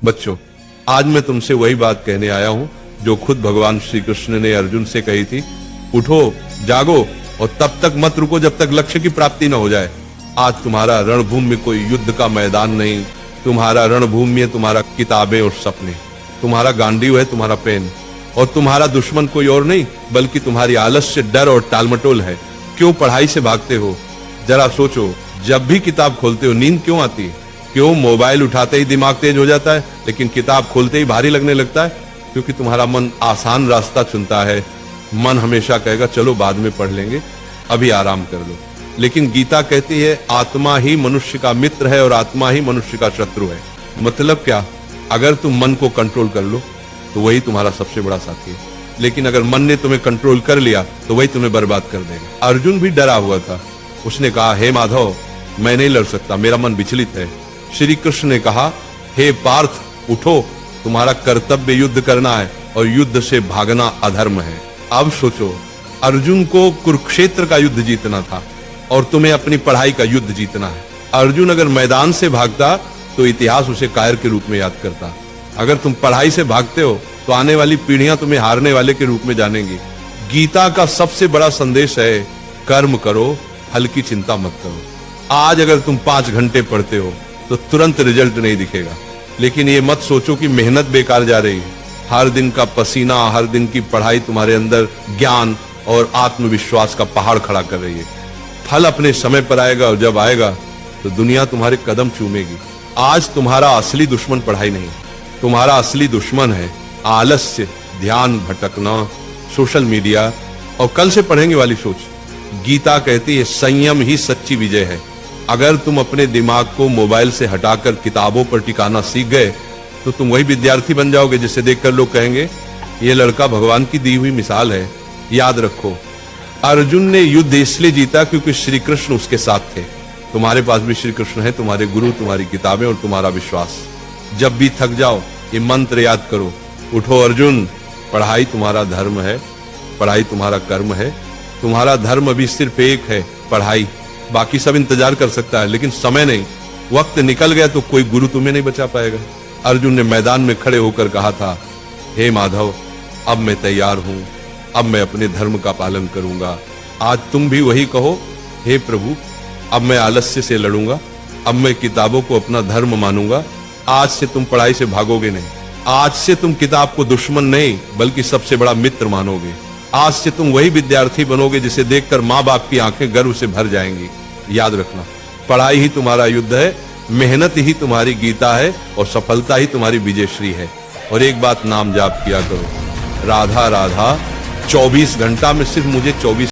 बच्चों, आज मैं तुमसे वही बात कहने आया हूं जो खुद भगवान श्री कृष्ण ने अर्जुन से कही थी। उठो, जागो और तब तक मत रुको जब तक लक्ष्य की प्राप्ति न हो जाए। आज तुम्हारा रणभूमि में कोई युद्ध का मैदान नहीं, तुम्हारा रणभूमि है तुम्हारा किताबें और सपने, तुम्हारा गांडीव है तुम्हारा पेन, और तुम्हारा दुश्मन कोई और नहीं बल्कि तुम्हारी आलस्य, डर और टालमटोल है। क्यों पढ़ाई से भागते हो? जरा सोचो, जब भी किताब खोलते हो नींद क्यों आती है? क्यों मोबाइल उठाते ही दिमाग तेज हो जाता है लेकिन किताब खोलते ही भारी लगने लगता है? क्योंकि तुम्हारा मन आसान रास्ता चुनता है। मन हमेशा कहेगा चलो बाद में पढ़ लेंगे, अभी आराम कर लो। लेकिन गीता कहती है आत्मा ही मनुष्य का मित्र है और आत्मा ही मनुष्य का शत्रु है। मतलब क्या? अगर तुम मन को कंट्रोल कर लो तो वही तुम्हारा सबसे बड़ा साथी है, लेकिन अगर मन ने तुम्हें कंट्रोल कर लिया तो वही तुम्हें बर्बाद कर देगा। अर्जुन भी डरा हुआ था। उसने कहा, हे माधव, मैं नहीं लड़ सकता, मेरा मन विचलित है। श्री कृष्ण ने कहा, हे पार्थ, उठो, तुम्हारा कर्तव्य युद्ध करना है और युद्ध से भागना अधर्म है। अब सोचो, अर्जुन को कुरुक्षेत्र का युद्ध जीतना था और तुम्हें अपनी पढ़ाई का युद्ध जीतना है। अर्जुन अगर मैदान से भागता तो इतिहास उसे कायर के रूप में याद करता। अगर तुम पढ़ाई से भागते हो तो आने वाली पीढ़ियां तुम्हें हारने वाले के रूप में जानेंगी। गीता का सबसे बड़ा संदेश है, कर्म करो, फल की चिंता मत करो। आज अगर तुम 5 घंटे पढ़ते हो तो तुरंत रिजल्ट नहीं दिखेगा, लेकिन ये मत सोचो कि मेहनत बेकार जा रही है। हर दिन का पसीना, हर दिन की पढ़ाई तुम्हारे अंदर ज्ञान और आत्मविश्वास का पहाड़ खड़ा कर रही है। फल अपने समय पर आएगा और जब आएगा तो दुनिया तुम्हारे कदम चूमेगी। आज तुम्हारा असली दुश्मन पढ़ाई नहीं, तुम्हारा असली दुश्मन है आलस्य, ध्यान भटकना, सोशल मीडिया और कल से पढ़ेंगे वाली सोच। गीता कहती है संयम ही सच्ची विजय है। अगर तुम अपने दिमाग को मोबाइल से हटाकर किताबों पर टिकाना सीख गए तो तुम वही विद्यार्थी बन जाओगे जिसे देखकर लोग कहेंगे ये लड़का भगवान की दी हुई मिसाल है। याद रखो, अर्जुन ने युद्ध इसलिए जीता क्योंकि श्री कृष्ण उसके साथ थे। तुम्हारे पास भी श्री कृष्ण है, तुम्हारे गुरु, तुम्हारी किताबें और तुम्हारा विश्वास। जब भी थक जाओ ये मंत्र याद करो, उठो अर्जुन, पढ़ाई तुम्हारा धर्म है, पढ़ाई तुम्हारा कर्म है। तुम्हारा धर्म अभी सिर्फ एक है, पढ़ाई। बाकी सब इंतजार कर सकता है लेकिन समय नहीं। वक्त निकल गया तो कोई गुरु तुम्हें नहीं बचा पाएगा। अर्जुन ने मैदान में खड़े होकर कहा था, हे माधव, अब मैं तैयार हूं, अब मैं अपने धर्म का पालन करूंगा। आज तुम भी वही कहो, हे प्रभु, अब मैं आलस्य से लड़ूंगा, अब मैं किताबों को अपना धर्म मानूंगा। आज से तुम पढ़ाई से भागोगे नहीं, आज से तुम किताब को दुश्मन नहीं बल्कि सबसे बड़ा मित्र मानोगे। आज से तुम वही विद्यार्थी बनोगे जिसे देखकर माँ बाप की आंखें गर्व से भर जाएंगी। याद रखना, पढ़ाई ही तुम्हारा युद्ध है, मेहनत ही तुम्हारी गीता है और सफलता ही तुम्हारी विजयश्री है। और एक बात नाम जाप किया करो, राधा राधा। 24 घंटा में सिर्फ मुझे 24